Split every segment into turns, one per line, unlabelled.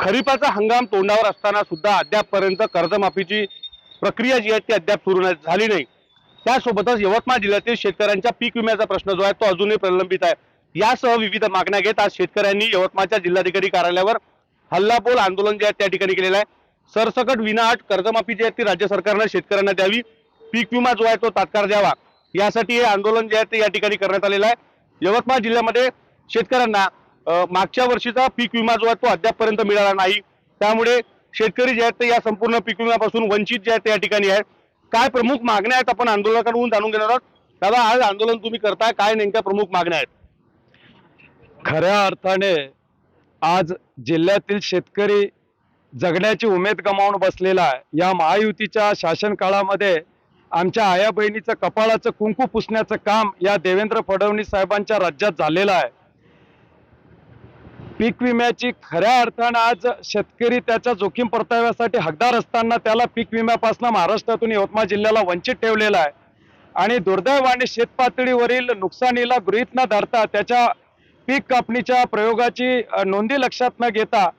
खरीपाचा हंगाम तोंडावर असताना सुद्धा अद्यापपर्यंत कर्जमाफीची प्रक्रिया जी आहे ती अद्याप सुरू झाली नाही। त्यासोबतच यवतमाळ जिल्ह्यातील शेतकऱ्यांच्या पीक विम्याचा प्रश्न जो आहे तो अजूनही प्रलंबित आहे। यासह विविध मागण्या घेत आज शेतकऱ्यांनी यवतमाळच्या जिल्हाधिकारी कार्यालयावर हल्लाबोल आंदोलन जे आहे त्या ठिकाणी केलेलं आहे। सरसकट विनाअट कर्जमाफी जी आहे ती राज्य सरकारने शेतकऱ्यांना द्यावी, पीक विमा जो आहे तो तात्काळ द्यावा, यासाठी हे आंदोलन जे आहे ते या ठिकाणी करण्यात आलेलं आहे। यवतमाळ जिल्ह्यामध्ये शेतकऱ्यांना मागच्या वर्षीचा पीक विमा जो आहे तो अद्यापपर्यंत मिळाला नाही। त्यामुळे शेतकरी जे आहेत ते या संपूर्ण पीक विम्यापासून वंचित जे आहेत ते या ठिकाणी आहेत। काय प्रमुख मागण्या आहेत आपण आंदोलकांकडून जाणून घेणार आहोत। दादा, आज आंदोलन तुम्ही करताय, काय नेमक्या प्रमुख मागण्या आहेत?
खऱ्या अर्थाने आज जिल्ह्यातील शेतकरी जगण्याची उमेद गमावून बसलेला आहे। या महायुतीच्या शासन काळामध्ये आमच्या आया बहिणीचं कपाळाचं कुंकू पुसण्याचं काम या देवेंद्र फडणवीस साहेबांच्या राज्यात झालेलं आहे। पीक विम्याची खऱ्या अर्थाने आज शेतकरी त्याच्या जोखीम परताव्यासाठी हकदार असताना त्याला पीक विम्यापासून महाराष्ट्रातून यवतमाळ जिल्ह्याला वंचित ठेवलेला आहे। आणि दुर्दैवाने शेतपातळीवरील नुकसानीला गृहीत न धरता त्याच्या पीक कापणीच्या प्रयोगाची नोंदी लक्षात न घेता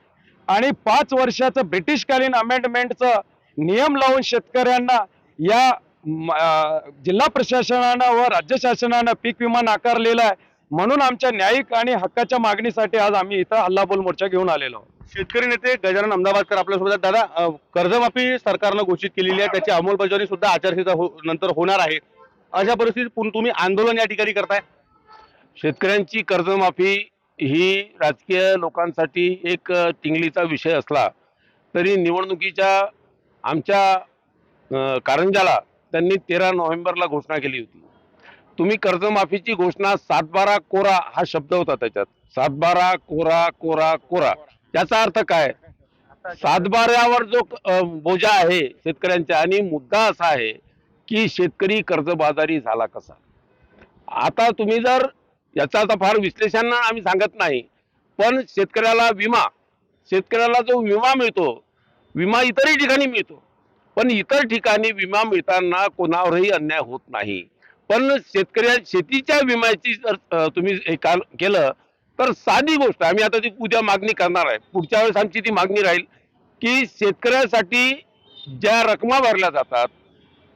आणि 5 वर्षाचं ब्रिटिशकालीन अमेंडमेंटचं नियम लावून शेतकऱ्यांना या जिल्हा प्रशासनानं व राज्य शासनानं पीक विमा नाकारलेला आहे। म्हणून आमच्या न्यायिक आणि हक्काच्या मागणीसाठी आज आम्ही इथं हल्लाबोल मोर्चा घेऊन आलेलो आहोत।
शेतकरी नेते गजानन अहमदाबादकर आपल्यासोबत। दादा, कर्जमाफी सरकारनं घोषित केलेली आहे, त्याची अंमलबजावणी सुद्धा आचारसंहिता नंतर होणार आहे। अशा परिस्थितीत तुम्ही आंदोलन या ठिकाणी करताय?
शेतकऱ्यांची कर्जमाफी ही राजकीय लोकांसाठी एक टिंगलीचा विषय असला तरी निवडणुकीच्या आमच्या कारंजाला त्यांनी 13 नोव्हेंबरला घोषणा केली होती। तुम्ही कर्जमाफीची घोषणा 7/12 कोरा हा शब्द होता त्याच्यात, 7/12 कोरा कोरा कोरा। याचा अर्थ काय? 7/12वर जो बोजा आहे शेतकऱ्यांचा, आणि मुद्दा असा आहे की शेतकरी कर्जबाजारी झाला कसा। आता तुम्ही जर याचा आता फार विश्लेषण आम्ही सांगत नाही, पण शेतकऱ्याला जो विमा मिळतो, विमा इतरही ठिकाणी मिळतो, पण इतर ठिकाणी विमा मिळताना कोणावरही अन्याय होत नाही। पण शेतीच्या विम्याची जर तुम्ही हे केलं तर साधी गोष्ट, आम्ही आता ती उद्या मागणी करणार आहे, पुढच्या वेळेस आमची ती मागणी राहील की शेतकऱ्यासाठी ज्या रकमा भरल्या जातात,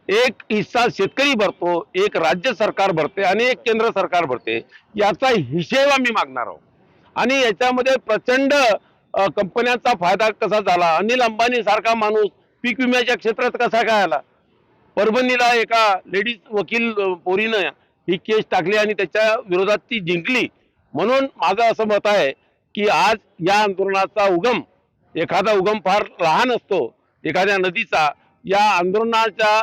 एक हिस्सा शेतकरी भरतो, एक राज्य सरकार भरते आणि एक केंद्र सरकार भरते, याचा हिशेब आम्ही मागणार आहोत। आणि याच्यामध्ये प्रचंड कंपन्यांचा फायदा कसा झाला, अनिल अंबानी सारखा माणूस पीक विम्याच्या क्षेत्रात कसा काय आला, परभणीला एका लेडीज वकील पोरीनं ही केस टाकली आणि त्याच्या विरोधात ती जिंकली। म्हणून माझं असं मत आहे की आज या आंदोलनाचा एखादा उगम फार लहान असतो एखाद्या नदीचा, या आंदोलनाच्या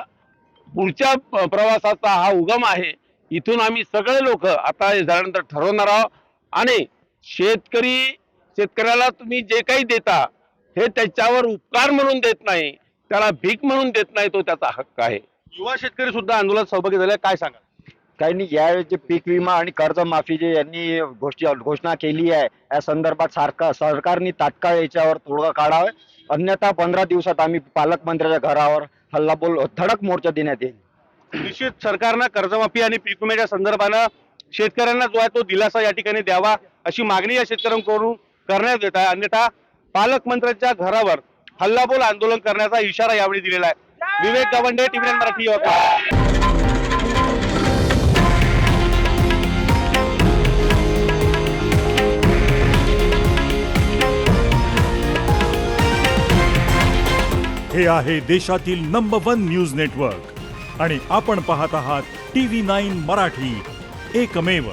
पुढच्या प्रवासाचा हा उगम आहे। इथून आम्ही सगळे लोक आता झाल्यानंतर ठरवणार आहोत आणि शेतकऱ्याला तुम्ही जे काही देता हे त्याच्यावर उपकार म्हणून देत नाही, त्याला भीक म्हणून देत नाही, तो त्याचा हक्क आहे।
युवा शेतकरी सुद्धा आंदोलनात सहभागी झाले, काय सांगा?
काही नाही, यावेळी जे पीक विमा आणि कर्जमाफी जे यांनी घोषणा केली आहे, या संदर्भात सरकारने तात्काळ याच्यावर तोडगा काढावा, अन्यथा 15 दिवसात आम्ही पालकमंत्र्याच्या घरावर हल्लाबोल धडक मोर्चा देण्यात येईल।
निश्चित सरकारनं कर्जमाफी आणि पीक विम्याच्या संदर्भानं शेतकऱ्यांना जो आहे तो दिलासा या ठिकाणी द्यावा, अशी मागणी या शेतकऱ्यांकडून करण्यात येत आहे। अन्यथा पालकमंत्र्यांच्या घरावर हल्लाबोल आंदोलन करण्याचा इशारा यावेळी दिलेला आहे। विवेक गावंडे, TVN मराठी, यवतमाळ।
हे आहे देशातील नंबर 1 न्यूज नेटवर्क आणि आपण पाहत आहात TV9 मराठी, एकमेव।